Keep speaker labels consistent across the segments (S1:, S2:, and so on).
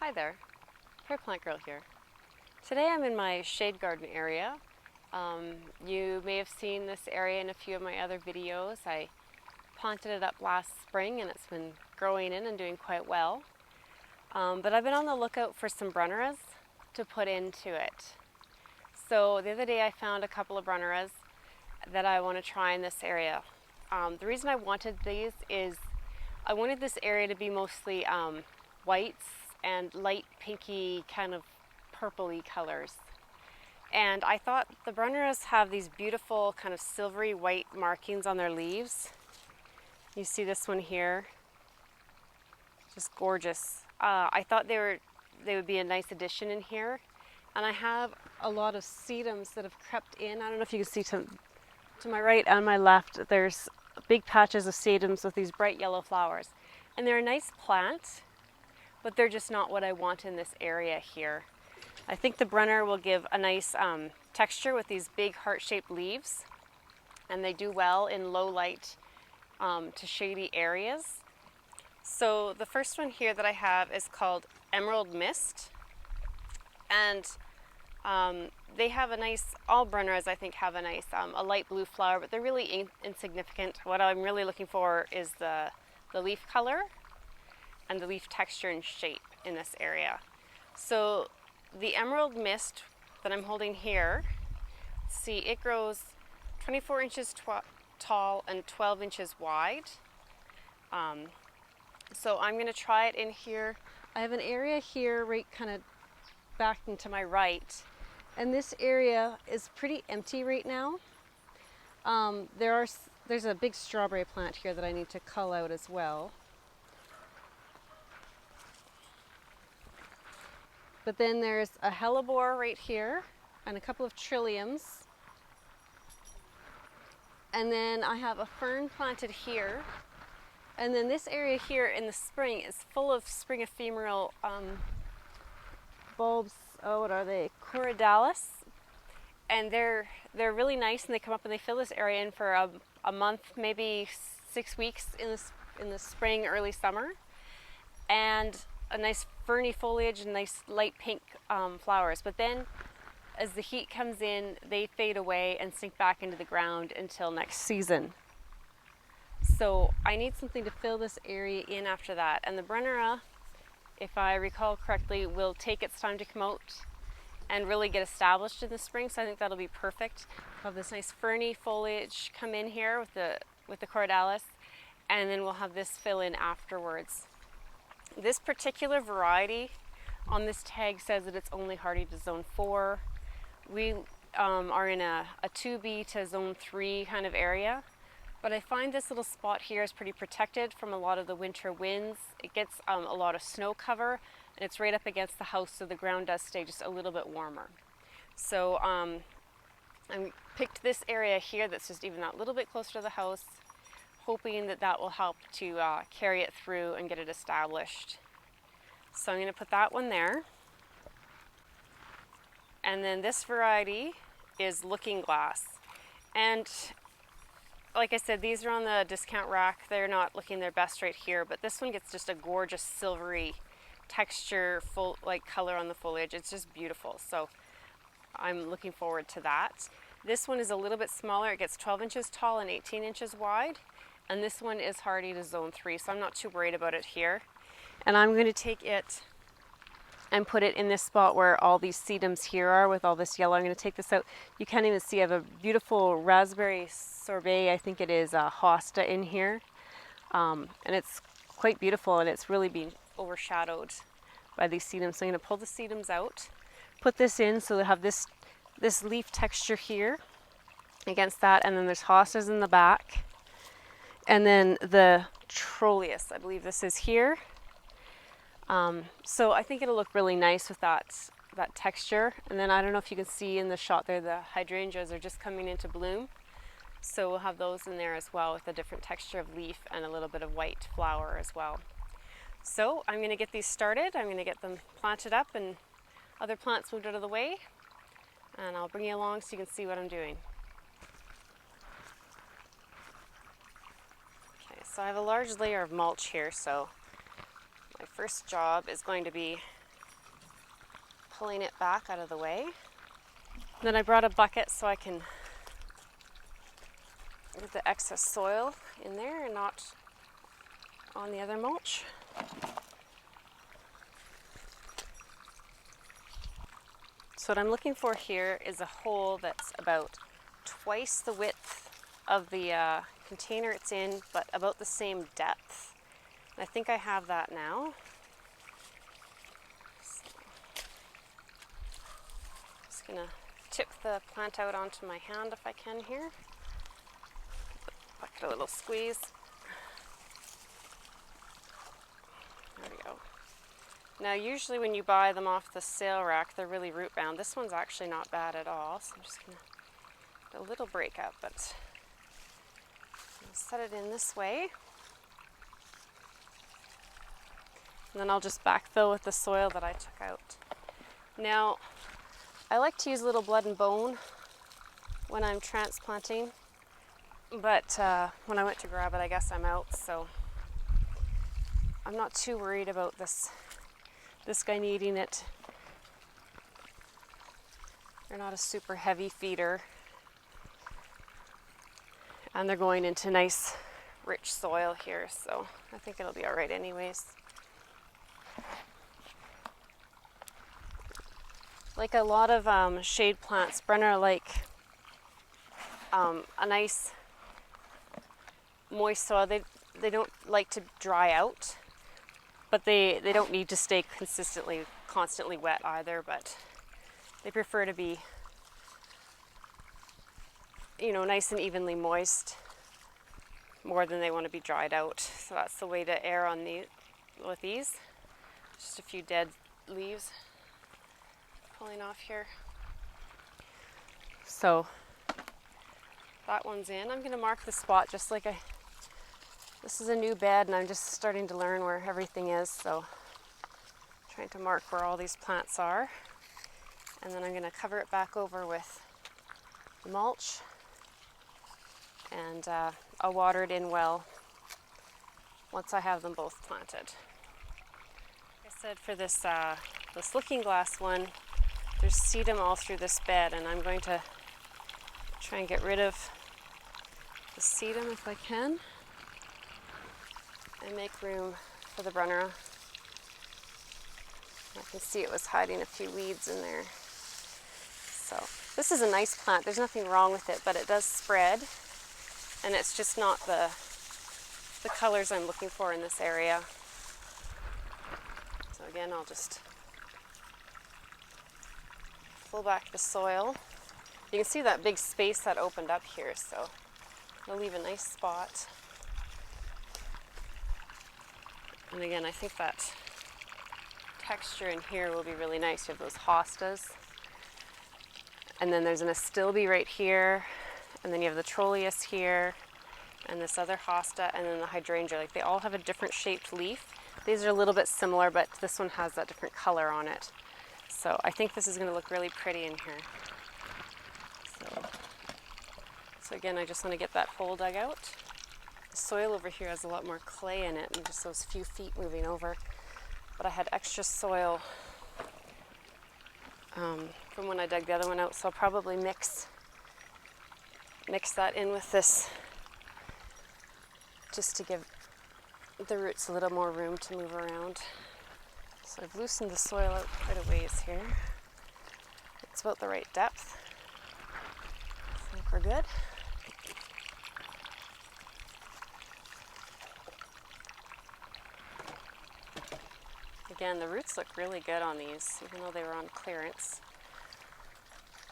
S1: Hi there, Hair Plant Girl here. Today I'm in my shade garden area. You may have seen this area in a few of my other videos. I planted it up last spring and it's been growing in and doing quite well. But I've been on the lookout for some Brunneras to put into it. So the other day I found a couple of Brunneras that I want to try in this area. The reason I wanted these is I wanted this area to be mostly whites and light pinky kind of purpley colors. And I thought the Brunneras have these beautiful kind of silvery white markings on their leaves. You see this one here, just gorgeous. I thought they would be a nice addition in here. And I have a lot of sedums that have crept in. I don't know if you can see to my right and my left, there's big patches of sedums with these bright yellow flowers. And they're a nice plant, but they're just not what I want in this area here. I think the Brunnera will give a nice texture with these big heart-shaped leaves, and they do well in low light to shady areas. So the first one here that I have is called Emerald Mist, and they have a nice, all Brunneras I think have a nice, a light blue flower, but they're really insignificant. What I'm really looking for is the leaf color and the leaf texture and shape in this area. So the Emerald Mist that I'm holding here, see, it grows 24 inches tall and 12 inches wide. So I'm going to try it in here. I have an area here right kind of back into my right, and this area is pretty empty right now. There's a big strawberry plant here that I need to cull out as well. But then there's a Helleborus right here and a couple of trilliums. And then I have a fern planted here. And then this area here in the spring is full of spring ephemeral bulbs. Oh, what are they? Corydalis. And they're really nice, and they come up and they fill this area in for a month, maybe 6 weeks in the spring, early summer. And a nice ferny foliage and nice light pink flowers. But then as the heat comes in, they fade away and sink back into the ground until next season. So I need something to fill this area in after that. And the Brunnera, if I recall correctly, will take its time to come out and really get established in the spring. So I think that'll be perfect. We'll have this nice ferny foliage come in here with the Corydalis, and then we'll have this fill in afterwards. This particular variety on this tag says that it's only hardy to zone 4. We are in a 2B to zone 3 kind of area, but I find this little spot here is pretty protected from a lot of the winter winds. It gets a lot of snow cover, and it's right up against the house, so the ground does stay just a little bit warmer. So I picked this area here that's just even that little bit closer to the house, hoping that that will help to carry it through and get it established. So I'm going to put that one there. And then this variety is Looking Glass. And like I said, these are on the discount rack. They're not looking their best right here, but this one gets just a gorgeous silvery texture, full like color on the foliage. It's just beautiful. So I'm looking forward to that. This one is a little bit smaller. It gets 12 inches tall and 18 inches wide. And this one is hardy to zone 3, so I'm not too worried about it here. And I'm going to take it and put it in this spot where all these sedums here are with all this yellow. I'm going to take this out. You can't even see I have a beautiful raspberry sorbet, I think it is Hosta in here. And it's quite beautiful, and it's really being overshadowed by these sedums. So I'm going to pull the sedums out, put this in so they have this leaf texture here against that, and then there's hostas in the back. And then the Trolleus, I believe this is here. So I think it'll look really nice with that texture. And then I don't know if you can see in the shot there, the hydrangeas are just coming into bloom. So we'll have those in there as well with a different texture of leaf and a little bit of white flower as well. So I'm going to get these started. I'm going to get them planted up and other plants moved out of the way. And I'll bring you along so you can see what I'm doing. So I have a large layer of mulch here, so my first job is going to be pulling it back out of the way. Then I brought a bucket so I can get the excess soil in there and not on the other mulch. So what I'm looking for here is a hole that's about twice the width of the container it's in, but about the same depth. And I think I have that now. So, just gonna tip the plant out onto my hand if I can here. Bucket a little squeeze. There we go. Now usually when you buy them off the sale rack, they're really root bound. This one's actually not bad at all, so I'm just gonna do a little break up, but I'll set it in this way. And then I'll just backfill with the soil that I took out. Now, I like to use a little blood and bone when I'm transplanting, but when I went to grab it, I guess I'm out, so I'm not too worried about this guy needing it. They're not a super heavy feeder, and they're going into nice rich soil here, so I think it'll be all right anyways. Like a lot of shade plants, Brunnera like a nice moist soil. They don't like to dry out, but they don't need to stay constantly wet either, but they prefer to be, you know, nice and evenly moist more than they want to be dried out. So that's the way to err on with these. Just a few dead leaves pulling off here. So that one's in. I'm going to mark the spot just like this is a new bed and I'm just starting to learn where everything is, so I'm trying to mark where all these plants are. And then I'm going to cover it back over with mulch, and I'll water it in well once I have them both planted. Like I said, for this looking glass one, there's sedum all through this bed, and I'm going to try and get rid of the sedum if I can and make room for the Brunnera. I can see it was hiding a few weeds in there. So this is a nice plant. There's nothing wrong with it, but it does spread, and it's just not the colors I'm looking for in this area. So again, I'll just pull back the soil. You can see that big space that opened up here, so it'll leave a nice spot. And again, I think that texture in here will be really nice. You have those hostas, and then there's an astilbe right here, and then you have the trolleus here, and this other hosta, and then the hydrangea. Like, they all have a different shaped leaf. These are a little bit similar, but this one has that different color on it. So I think this is going to look really pretty in here. So again, I just want to get that hole dug out. The soil over here has a lot more clay in it, and just those few feet moving over. But I had extra soil from when I dug the other one out, so I'll probably mix that in with this just to give the roots a little more room to move around. So I've loosened the soil out quite a ways here. It's about the right depth. I think we're good. Again, the roots look really good on these, even though they were on clearance.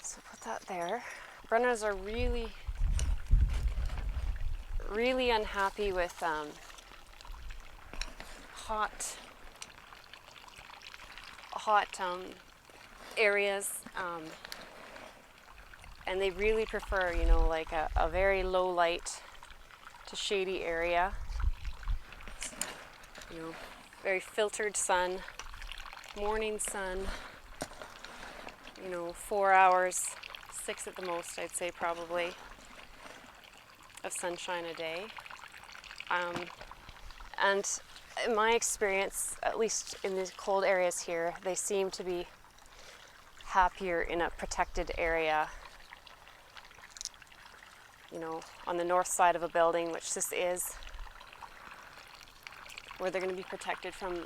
S1: So put that there. Brunneras are really, really unhappy with hot areas, and they really prefer, you know, like a very low light to shady area. You know, very filtered sun, morning sun, you know, 4 hours, 6 at the most, I'd say probably, of sunshine a day. And in my experience, at least in these cold areas here, they seem to be happier in a protected area, you know, on the north side of a building, which this is, where they're going to be protected from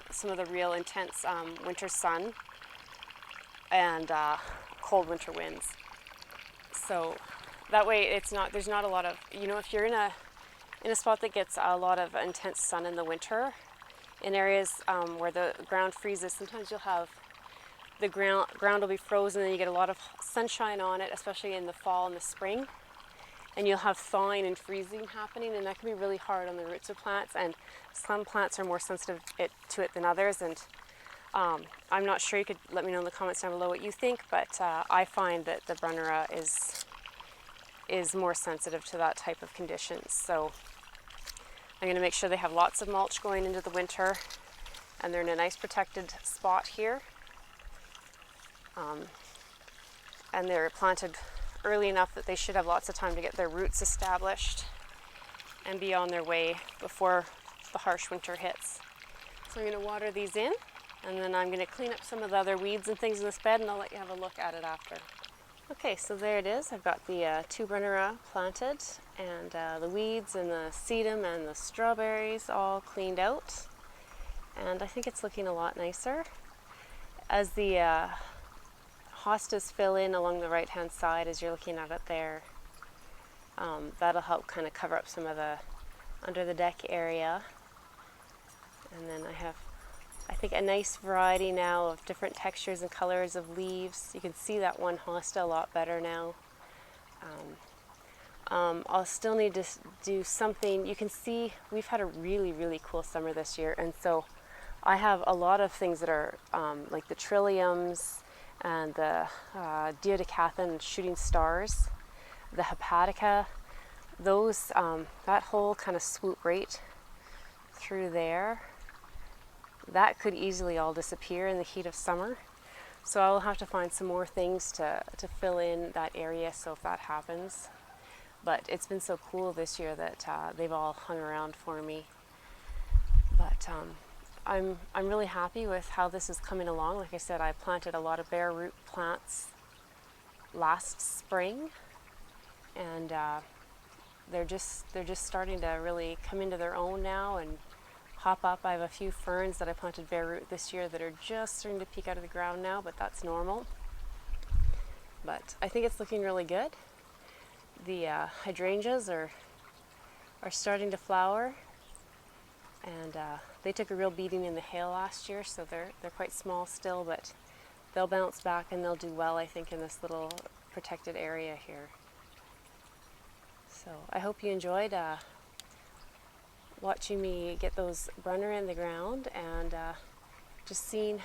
S1: some of the real intense winter sun and cold winter winds. So that way there's not a lot of, you know, if you're in a spot that gets a lot of intense sun in the winter, in areas where the ground freezes, sometimes you'll have the ground will be frozen and you get a lot of sunshine on it, especially in the fall and the spring. And you'll have thawing and freezing happening, and that can be really hard on the roots of plants, and some plants are more sensitive to it than others. And I'm not sure, you could let me know in the comments down below what you think, but I find that the Brunnera is more sensitive to that type of conditions. So I'm going to make sure they have lots of mulch going into the winter, and they're in a nice protected spot here. And they're planted early enough that they should have lots of time to get their roots established and be on their way before the harsh winter hits. So I'm going to water these in, and then I'm going to clean up some of the other weeds and things in this bed, and I'll let you have a look at it after. Okay, so there it is. I've got the 2 Brunnera planted, and the weeds and the sedum and the strawberries all cleaned out, and I think it's looking a lot nicer. As the hostas fill in along the right hand side, as you're looking at it there, that'll help kind of cover up some of the under the deck area. And then I have, I think, a nice variety now of different textures and colors of leaves. You can see that one hosta a lot better now. I'll still need to do something. You can see we've had a really, really cool summer this year, and so I have a lot of things that are like the trilliums and the Diodecathon shooting stars, the Hepatica, those, that whole kind of swoop right through there, that could easily all disappear in the heat of summer. So I'll have to find some more things to fill in that area, so if that happens. But it's been so cool this year that they've all hung around for me. But I'm really happy with how this is coming along. Like I said, I planted a lot of bare root plants last spring, and they're just starting to really come into their own now and hop up. I have a few ferns that I planted bare root this year that are just starting to peek out of the ground now, but that's normal. But I think it's looking really good. The hydrangeas are starting to flower, and they took a real beating in the hail last year, so they're quite small still, but they'll bounce back and they'll do well, I think, in this little protected area here. So I hope you enjoyed watching me get those Brunnera in the ground, and just seeing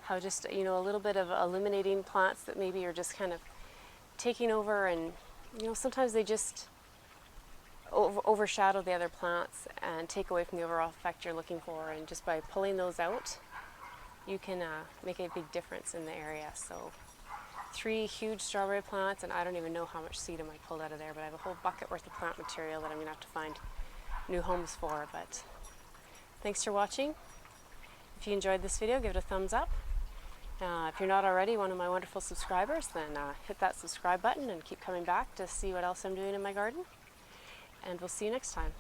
S1: how just, you know, a little bit of eliminating plants that maybe are just kind of taking over, and, you know, sometimes they just overshadow the other plants and take away from the overall effect you're looking for, and just by pulling those out you can make a big difference in the area. So 3 huge strawberry plants, and I don't even know how much sedum I pulled out of there, but I have a whole bucket worth of plant material that I'm going to have to find new homes for. But thanks for watching. If you enjoyed this video, give it a thumbs up. If you're not already one of my wonderful subscribers, then hit that subscribe button and keep coming back to see what else I'm doing in my garden. And we'll see you next time.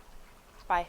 S1: Bye.